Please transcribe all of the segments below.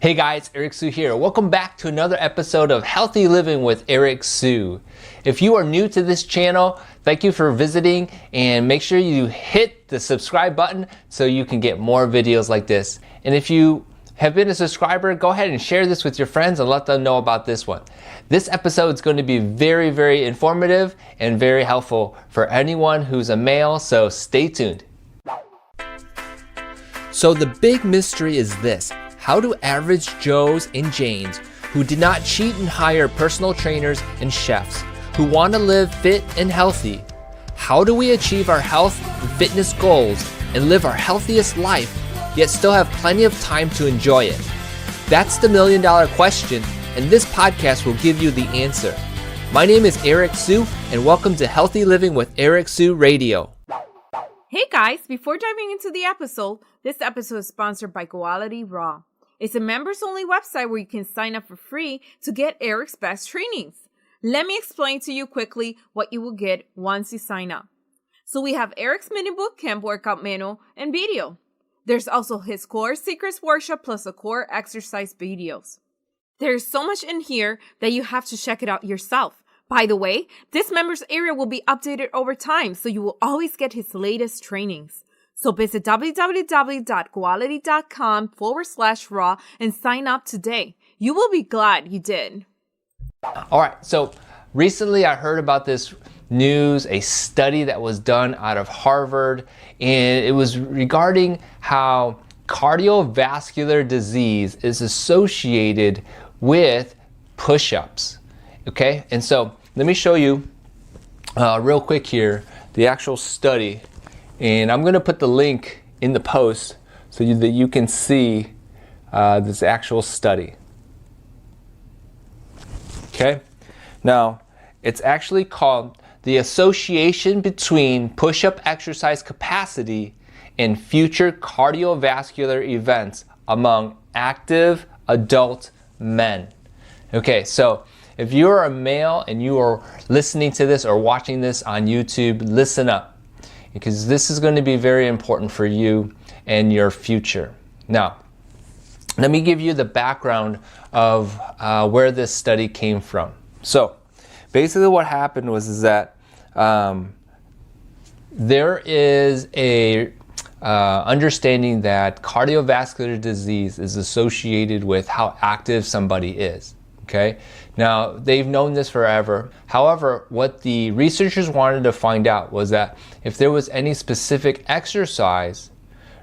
Hey guys, Eric Sue here. Welcome back to another episode of Healthy Living with Eric Sue. If you are new to this channel, thank you for visiting and make sure you hit the subscribe button so you can get more videos like this. And if you have been a subscriber, go ahead and share this with your friends and let them know about this one. This episode is going to be very informative and very helpful for anyone who's a male, so stay tuned. So the big mystery is this: how do average Joes and Janes who did not cheat and hire personal trainers and chefs, who want to live fit and healthy, how do we achieve our health and fitness goals and live our healthiest life, yet still have plenty of time to enjoy it? That's the million-dollar question, and this podcast will give you the answer. My name is Eric Sue, and welcome to Healthy Living with Eric Sue Radio. Hey guys, before diving into the episode, this episode is sponsored by Quality Raw. It's a members-only website where you can sign up for free to get Eric's best trainings. Let me explain to you quickly what you will get once you sign up. So we have Eric's mini bootcamp workout manual and video. There's also his core secrets workshop plus a core exercise videos. There's so much in here that you have to check it out yourself. By the way, this members area will be updated over time, so you will always get his latest trainings. So visit www.quality.com/raw and sign up today. You will be glad you did. All right, so recently I heard about this news, a study that was done out of Harvard, and it was regarding how cardiovascular disease is associated with push-ups. Okay, and so let me show you real quick here the actual study, and I'm going to put the link in the post so that you can see this actual study. Okay, now it's actually called the association between push-up exercise capacity and future cardiovascular events among active adult men. Okay, so if you're a male and you are listening to this or watching this on YouTube, listen up, because this is going to be very important for you and your future. Now, let me give you the background of where this study came from. So, basically what happened was that there is a understanding that cardiovascular disease is associated with how active somebody is. Okay, now they've known this forever. However, what the researchers wanted to find out was that if there was any specific exercise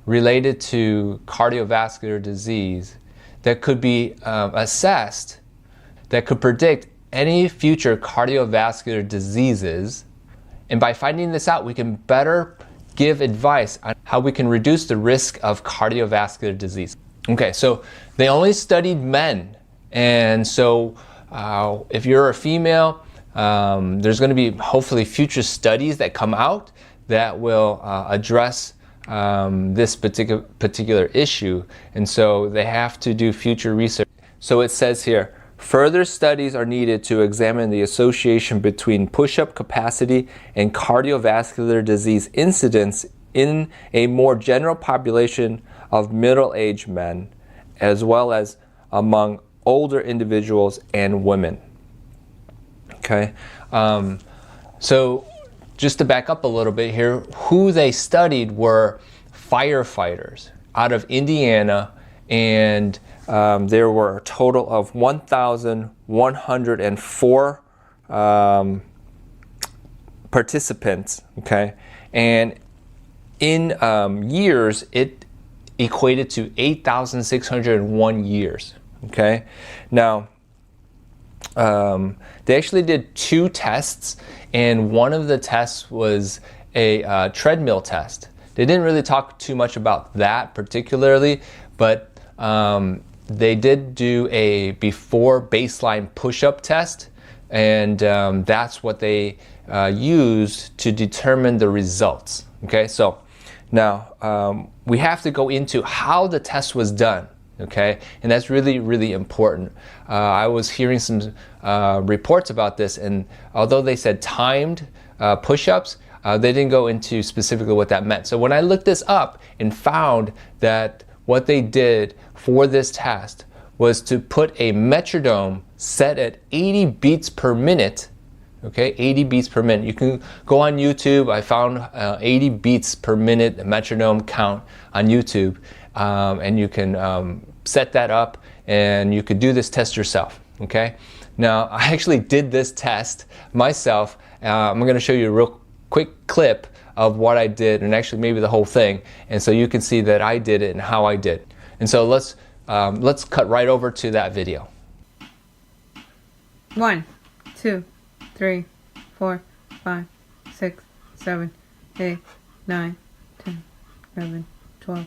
related to cardiovascular disease that could be assessed, that could predict any future cardiovascular diseases. And by finding this out, we can better give advice on how we can reduce the risk of cardiovascular disease. Okay, so they only studied men. And so if you're a female, there's going to be hopefully future studies that come out that will address this particular issue. And so they have to do future research. So it says here, further studies are needed to examine the association between push-up capacity and cardiovascular disease incidence in a more general population of middle-aged men, as well as among older individuals and women. Okay, so just to back up a little bit here, who they studied were firefighters out of Indiana, and there were a total of 1,104 participants. Okay, and in years it equated to 8,601 years. Okay, now they actually did two tests, and one of the tests was a treadmill test. They didn't really talk too much about that particularly, but they did do a before baseline push-up test, and that's what they used to determine the results. Okay, so now we have to go into how the test was done. Okay, and that's really important. I was hearing some reports about this, and although they said timed push-ups, they didn't go into specifically what that meant. So when I looked this up and found that what they did for this test was to put a metronome set at 80 beats per minute. Okay, 80 beats per minute. You can go on YouTube. I found 80 beats per minute metronome count on YouTube, and you can set that up, and you could do this test yourself. Okay, now I actually did this test myself. I'm going to show you a real quick clip of what I did, and actually maybe the whole thing, and so you can see that I did it and how I did. And so let's cut right over to that video. 1, 2, 3, 4, 5, 6, 7, 8, 9, 10, 11, 12,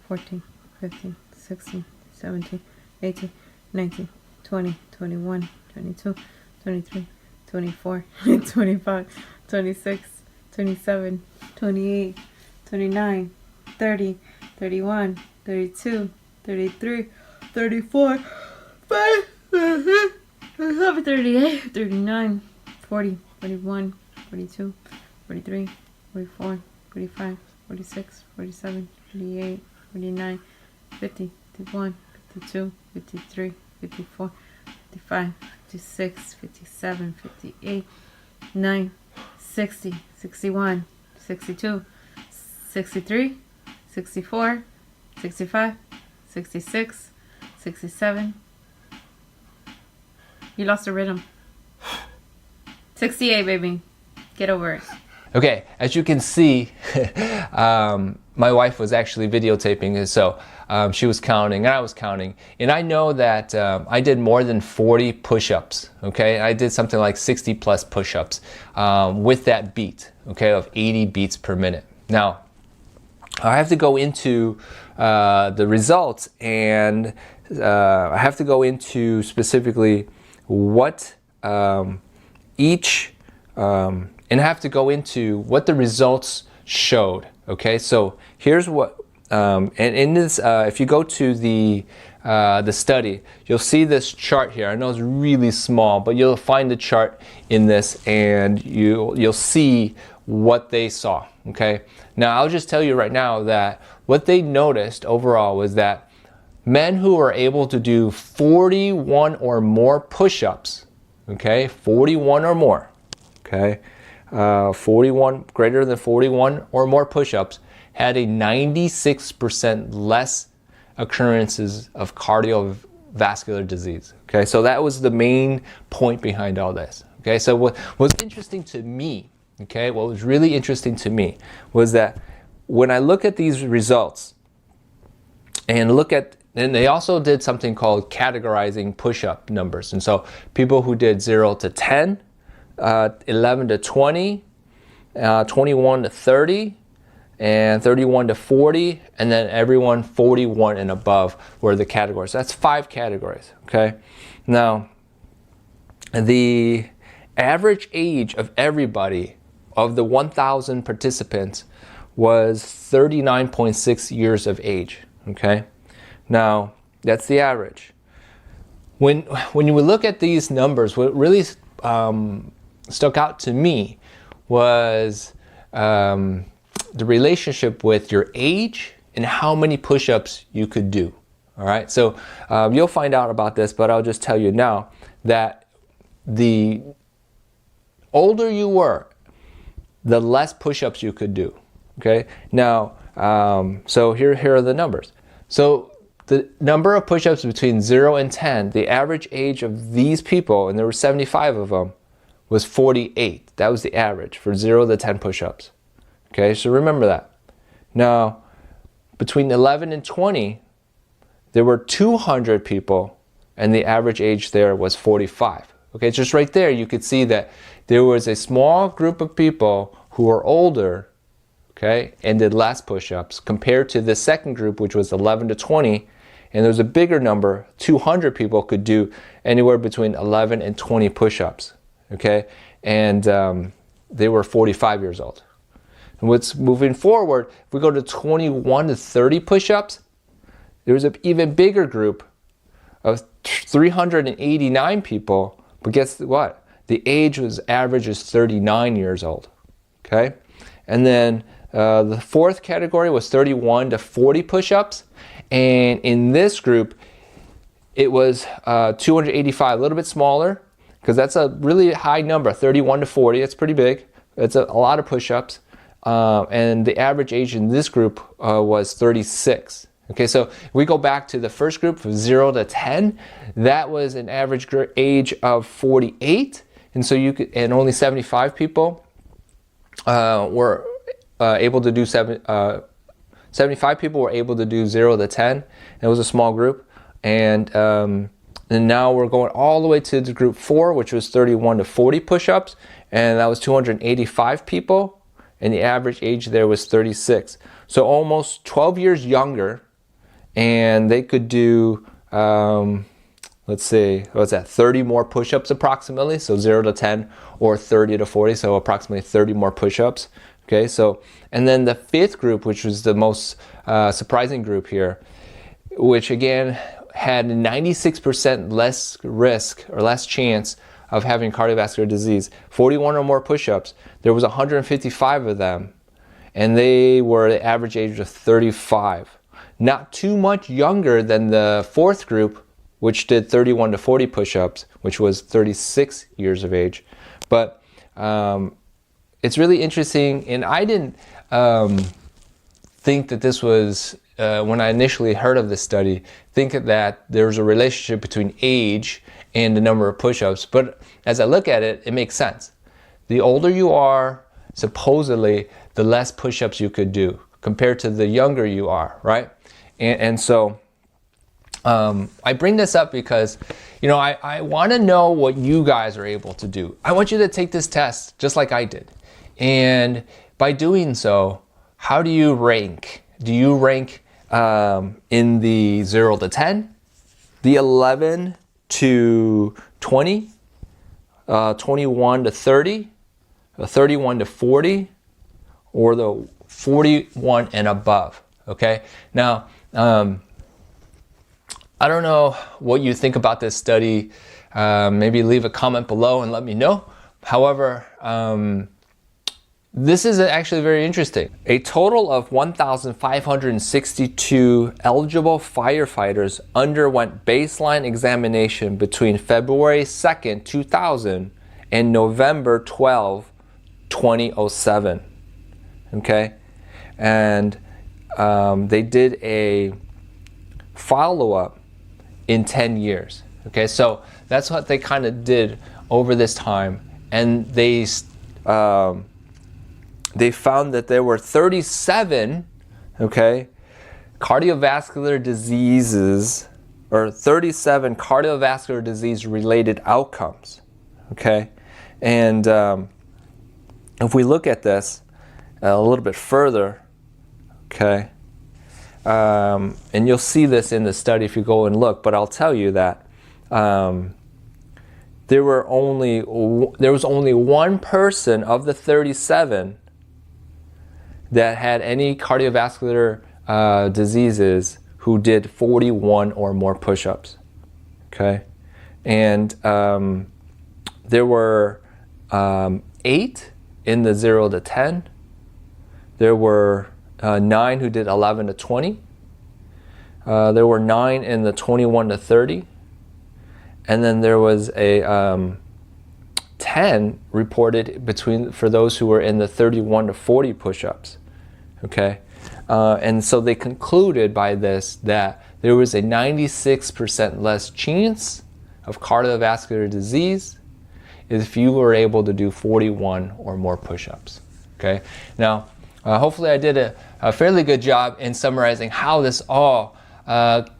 14, 15, 16, 17, 18, 19, 20, 21, 22, 23, 24, 25, 26, 27, 28, 29, 30, 31, 32, 33, 34, 38, 39, 40, 41, 42, 43, 44, 45, 46, 47, 48, 49, 50, 51, 52, 53, 54, 55, 56, 57, 58, 9, 60, 61, 62, 63, 64, 65, 66, 67. You lost the rhythm. 68, baby. Get over it. Okay, as you can see, my wife was actually videotaping it, so she was counting and I was counting, and I know that I did more than 40 push-ups. Okay, I did something like 60 plus push-ups with that beat, okay, of 80 beats per minute. Now I have to go into the results, and I have to go into specifically what each and have to go into what the results showed. Okay, so here's what and in this if you go to the study, you'll see this chart here. I know it's really small, but you'll find the chart in this, and you'll see what they saw. Okay, now I'll just tell you right now that what they noticed overall was that men who are able to do 41 or more push-ups, okay, 41 or more, okay, 41, greater than 41 or more push-ups, had a 96% less occurrences of cardiovascular disease. Okay, so that was the main point behind all this. Okay, so what was interesting to me, okay, what was really interesting to me was that when I look at these results and they also did something called categorizing push-up numbers. And so people who did 0 to 10, 11 to 20, 21 to 30, and 31 to 40, and then everyone 41 and above were the categories. That's 5 categories, okay? Now, the average age of everybody, of the 1,000 participants, was 39.6 years of age, okay? Now, that's the average. When you look at these numbers, what really stuck out to me was the relationship with your age and how many push-ups you could do. All right, so you'll find out about this, but I'll just tell you now that the older you were, the less push-ups you could do. Okay, now so here are the numbers. So the number of push-ups between 0 and 10, the average age of these people, and there were 75 of them, was 48. That was the average for 0 to 10 push-ups. Okay, so remember that. Now, between 11 and 20, there were 200 people, and the average age there was 45. Okay, just right there, you could see that there was a small group of people who were older, okay, and did less push-ups compared to the second group, which was 11 to 20, and there was a bigger number, 200 people could do anywhere between 11 and 20 push-ups, okay, and they were 45 years old. And what's moving forward, if we go to 21 to 30 push-ups, there was an even bigger group of 389 people, but guess what? The age was average is 39 years old, okay? And then the fourth category was 31 to 40 push-ups, and in this group, it was 285, a little bit smaller, because that's a really high number, 31 to 40. It's pretty big. It's a lot of push-ups. And the average age in this group was 36. Okay, so if we go back to the first group from 0 to 10, that was an average age of 48, and so and only 75 people were able to do 75 people were able to do 0 to 10. It was a small group, and now we're going all the way to the group 4, which was 31 to 40 push-ups, and that was 285 people, and the average age there was 36. So almost 12 years younger. And they could do, let's see, what's that, 30 more push-ups approximately, so 0 to 10, or 30 to 40, so approximately 30 more push-ups. Okay, so, and then the 5th group, which was the most surprising group here, which again had 96% less risk or less chance of having cardiovascular disease, 41 or more push-ups. There was 155 of them, and they were the average age of 35. Not too much younger than the 4th group, which did 31 to 40 push-ups, which was 36 years of age. But it's really interesting, and I didn't think that this was, when I initially heard of this study, think that there was a relationship between age and the number of push-ups. But as I look at it, it makes sense. The older you are, supposedly, the less push-ups you could do compared to the younger you are, right? And so I bring this up because, you know, I want to know what you guys are able to do. I want you to take this test just like I did. And by doing so, how do you rank? Do you rank in the 0 to 10, the 11 to 20, 21 to 30, 31 to 40, or the 41 and above? Okay, now I don't know what you think about this study. Maybe leave a comment below and let me know. However, this is actually very interesting. A total of 1,562 eligible firefighters underwent baseline examination between February 2nd, 2000 and November 12, 2007. Okay, and they did a follow-up in 10 years. Okay, so that's what they kind of did over this time, and they found that there were 37, okay, cardiovascular diseases, or 37 cardiovascular disease related outcomes. Okay, and if we look at this a little bit further, okay, and you'll see this in the study if you go and look, but I'll tell you that there was only one person of the 37 that had any cardiovascular diseases who did 41 or more push-ups. Okay, and there were 8 in the 0 to 10. There were 9 who did 11 to 20. There were 9 in the 21 to 30. And then there was a 10 reported for those who were in the 31 to 40 push-ups. Okay, and so they concluded by this that there was a 96% less chance of cardiovascular disease if you were able to do 41 or more push-ups. Okay, now hopefully I did a fairly good job in summarizing how this all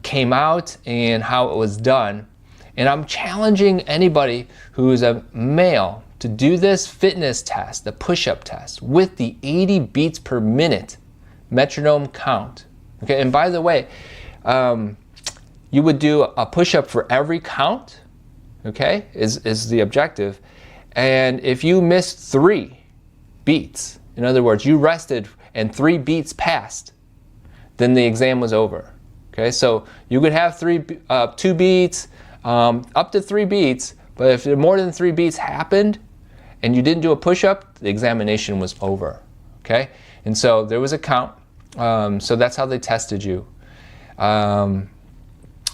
came out and how it was done. And I'm challenging anybody who is a male to do this fitness test, the push-up test, with the 80 beats per minute metronome count. Okay, and by the way, you would do a push-up for every count, okay, is the objective. And if you missed 3 beats, in other words, you rested and 3 beats passed, then the exam was over. Okay, so you could have 2 beats, up to 3 beats, but if more than 3 beats happened and you didn't do a push-up, the examination was over. Okay, and so there was a count. So that's how they tested you.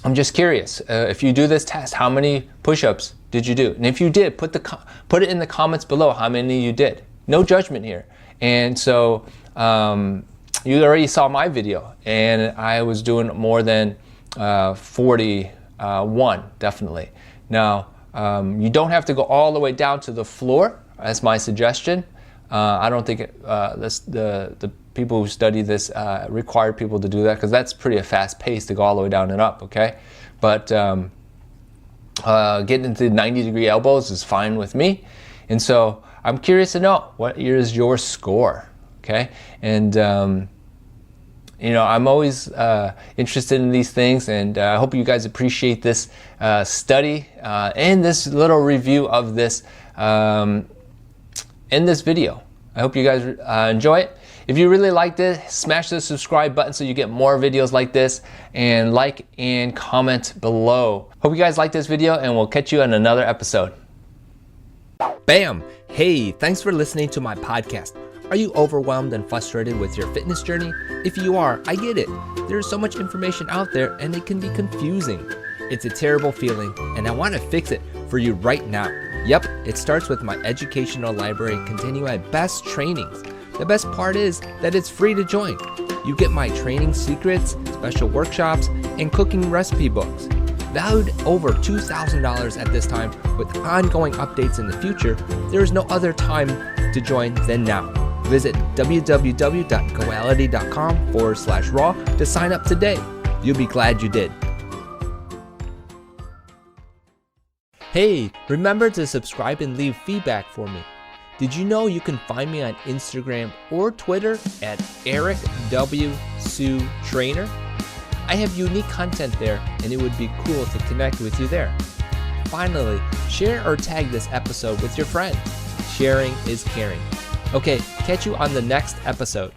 I'm just curious, if you do this test, how many push-ups did you do? And if you did, put it in the comments below how many you did. No judgment here. And so you already saw my video, and I was doing more than 41, definitely. Now, you don't have to go all the way down to the floor. That's my suggestion. I don't think the people who study this require people to do that, because that's pretty a fast pace to go all the way down and up, okay? But getting into 90-degree elbows is fine with me. And so I'm curious to know, what is your score, okay? And I'm always interested in these things, and I hope you guys appreciate this study and this little review of this in this video. I hope you guys enjoy it. If you really liked it, smash the subscribe button so you get more videos like this, and like and comment below. Hope you guys like this video, and we'll catch you in another episode. Bam! Hey, thanks for listening to my podcast. Are you overwhelmed and frustrated with your fitness journey? If you are, I get it. There's so much information out there, and it can be confusing. It's a terrible feeling, and I want to fix it for you right now. Yep, it starts with my educational library containing my best trainings. The best part is that it's free to join. You get my training secrets, special workshops, and cooking recipe books. Valued over $2,000 at this time, with ongoing updates in the future, there is no other time to join than now. Visit www.goality.com/raw to sign up today. You'll be glad you did. Hey, remember to subscribe and leave feedback for me. Did you know you can find me on Instagram or Twitter at Eric W. Sue Trainer? I have unique content there, and it would be cool to connect with you there. Finally, share or tag this episode with your friends. Sharing is caring. Okay, catch you on the next episode.